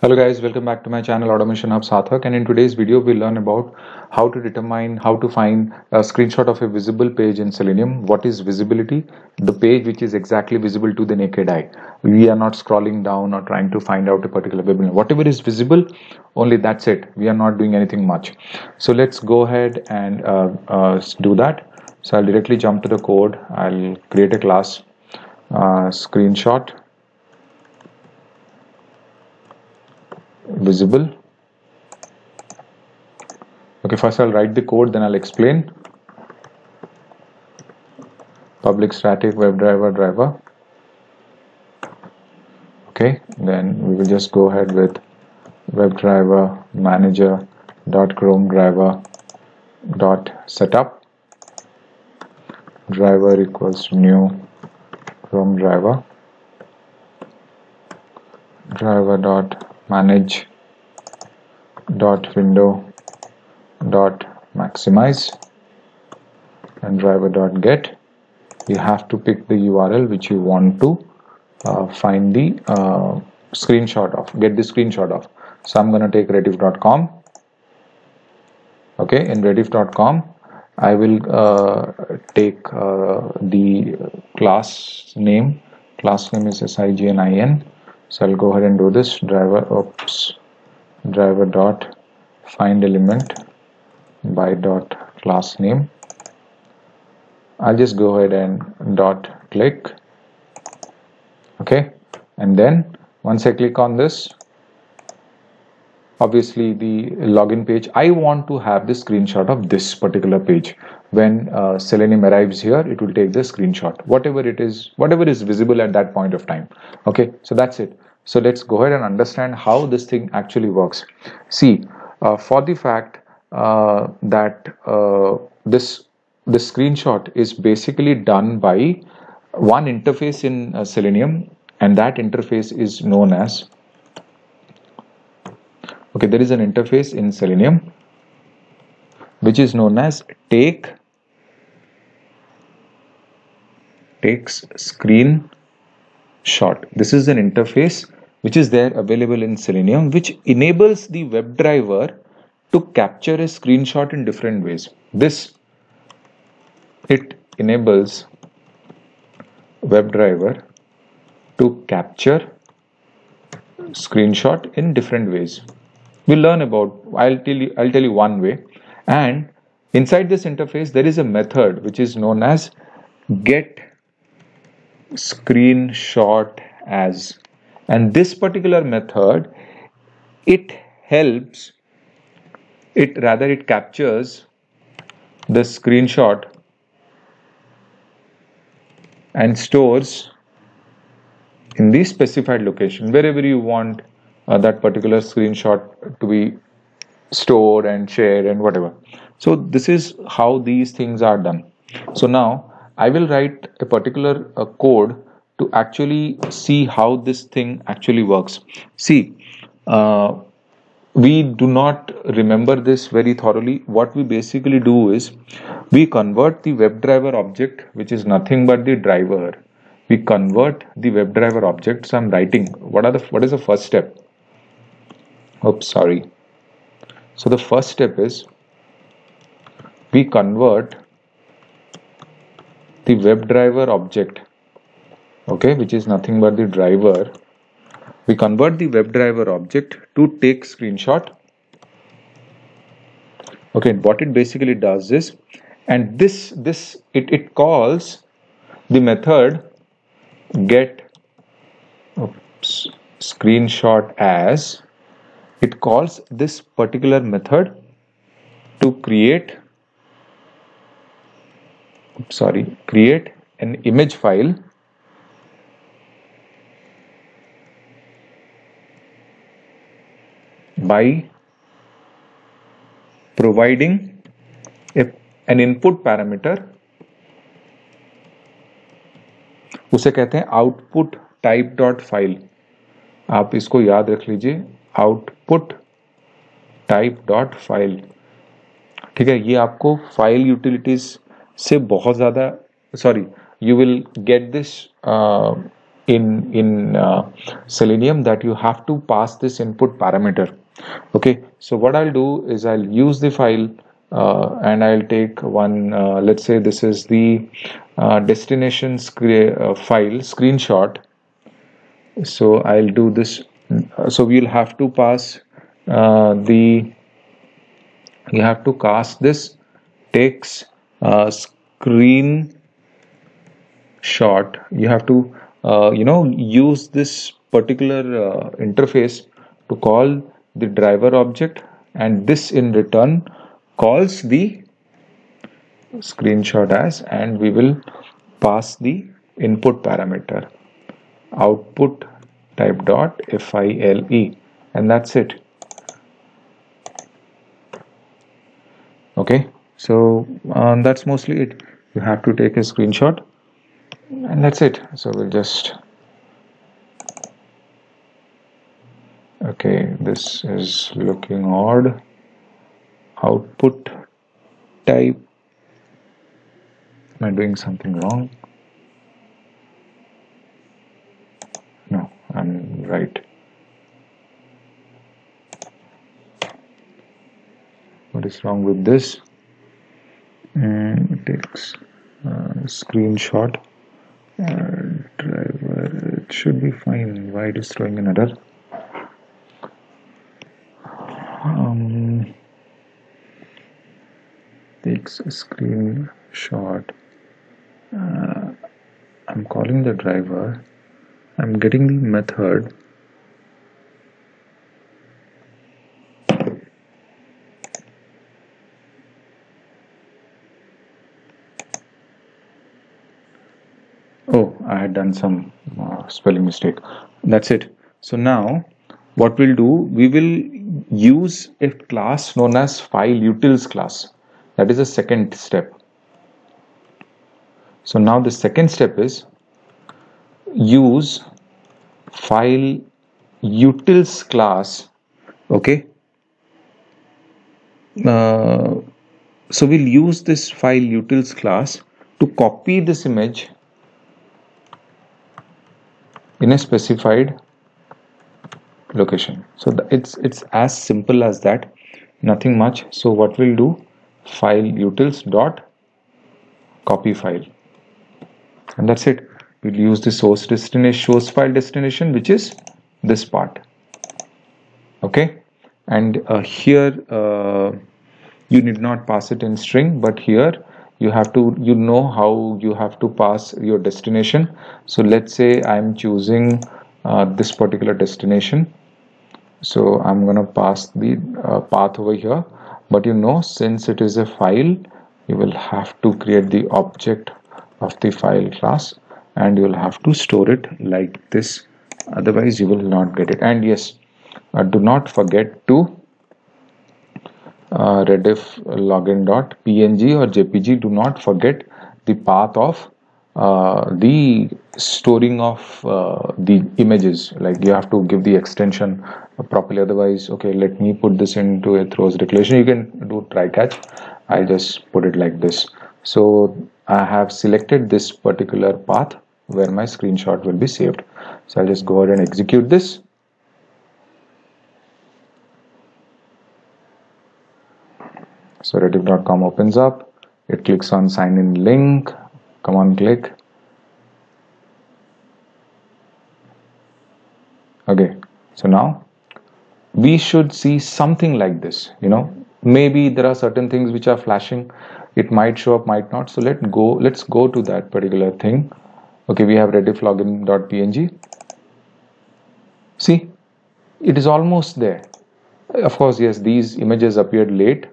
Hello guys, welcome back to my channel Automation Hub Sathak, and in today's video we'll learn about how to find a screenshot of a visible page in Selenium. What is visibility? The page which is exactly visible to the naked eye. We are not scrolling down or trying to find out a particular webinar. Whatever is visible, only that's it. We are not doing anything much. So let's go ahead and do that. So I'll directly jump to the code. I'll create a class screenshot visible. Okay, first I'll write the code, then I'll explain. Public static WebDriver driver. Okay, then we will just go ahead with WebDriver manager dot Chrome driver dot setup. Driver equals to new Chrome driver. Driver dot manage dot window dot maximize and driver dot get. You have to pick the URL which you want to find the screenshot of, get the screenshot of. So I'm going to take rediff.com. Okay, in rediff.com I will take the class name. Class name is SIGNIN. So I'll go ahead and do this. Driver dot find element by dot class name. I'll just go ahead and dot click. Okay, and then once I click on this, obviously the login page, I want to have the screenshot of this particular page. When Selenium arrives here, it will take the screenshot, whatever it is, whatever is visible at that point of time. Okay, so that's it. So let's go ahead and understand how this thing actually works. See, for the fact that this screenshot is basically done by one interface in Selenium, and that interface is known as, okay, there is an interface in Selenium which is known as takes screenshot. This is an interface which is there available in Selenium, which enables the WebDriver to capture a screenshot in different ways. It enables WebDriver to capture screenshot in different ways. We'll learn about, I'll tell you one way. And inside this interface there is a method which is known as get screenshot as, and this particular method, it captures the screenshot and stores in the specified location wherever you want that particular screenshot to be stored and shared and whatever. So this is how these things are done. So now I will write a particular code to actually see how this thing actually works. See, we do not remember this very thoroughly. What we basically do is we convert the WebDriver object, which is nothing but the driver. We convert the WebDriver object. So I'm writing what is the first step. Oops, sorry. So the first step is we convert the WebDriver object, okay, which is nothing but the driver. We convert the WebDriver object to take screenshot. Okay, what it basically does is, and it calls the method get screenshot as. It calls this particular method to create an image file by providing an input parameter. उसे कहते हैं output type dot file. आप इसको याद रख लीजिए, output type dot file. ठीक है, ये आपको फाइल यूटिलिटीज से बहुत ज़्यादा, sorry, you will get this in Selenium that you have to pass this input parameter. Okay, so what I'll do is I'll use the file and I'll take one, let's say this is the destination file screenshot. So I'll do this. So we'll have to pass you have to cast this text screen shot. You have to use this particular interface to call the driver object, and this in return calls the screenshot as, and we will pass the input parameter output type dot file, and that's it. Okay, so that's mostly it. You have to take a screenshot and that's it. So we'll just, okay, this is looking odd. Output type, am I doing something wrong? No, I'm right. What is wrong with this? It takes screenshot driver. It should be fine. Why it is throwing an error? Takes a screenshot. I'm calling the driver. I'm getting the method. Oh, I had done some spelling mistake. That's it. So now what we'll do, we will use a class known as FileUtils class. That is the second step. So now the second step is use FileUtils class. Okay. So we'll use this FileUtils class to copy this image in a specified location. So it's as simple as that, nothing much. So what we'll do, FileUtils dot copy file, and that's it. We'll use the source file destination, which is this part. Okay, and here you need not pass it in string, but here you have to, how you have to pass your destination. So let's say I'm choosing this particular destination, so I'm gonna pass the path over here, but since it is a file, you will have to create the object of the file class and you will have to store it like this, otherwise you will not get it. And yes, do not forget to Rediff login.png or jpg, do not forget the path of the storing of the images. Like you have to give the extension properly, otherwise, okay, let me put this into a throws declaration. You can do try catch. I just put it like this. So I have selected this particular path where my screenshot will be saved. So I'll just go ahead and execute this. So Rediff.com opens up, it clicks on sign in link, come on, click. Okay, so now we should see something like this. Maybe there are certain things which are flashing, it might show up, might not. So let's go to that particular thing. Okay, we have Rediff login.png. See, it is almost there. Of course, yes, these images appeared late.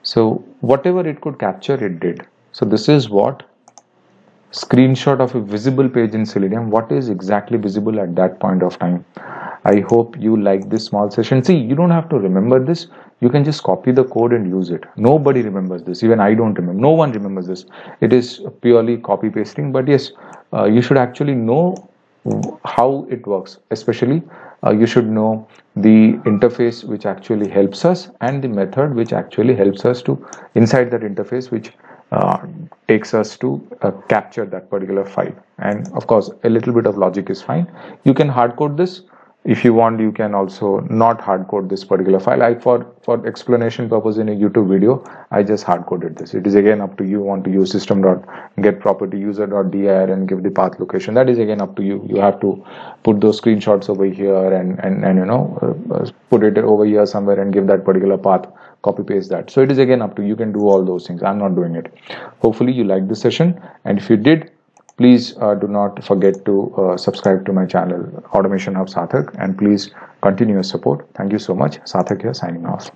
So whatever it could capture, it did. So this is what screenshot of a visible page in Selenium, what is exactly visible at that point of time. I hope you like this small session. See, you don't have to remember this. You can just copy the code and use it. Nobody remembers this. Even I don't remember. No one remembers this. It is purely copy pasting. But yes, you should actually know how it works. Especially, you should know the interface which actually helps us and the method which actually helps us to inside that interface, which takes us to capture that particular file. And of course, a little bit of logic is fine. You can hard code this. If you want, you can also not hard code this particular file. For explanation purpose in a YouTube video, I just hard coded this. It is again up to you. Want to use system.getProperty user.dir and give the path location. That is again up to you. You have to put those screenshots over here and put it over here somewhere and give that particular path. Copy paste that. So it is again up to you. You can do all those things. I'm not doing it. Hopefully you liked this session, and if you did, please do not forget to subscribe to my channel, Automation Hub Sarthak, and please continue your support. Thank you so much. Sarthak here, signing off.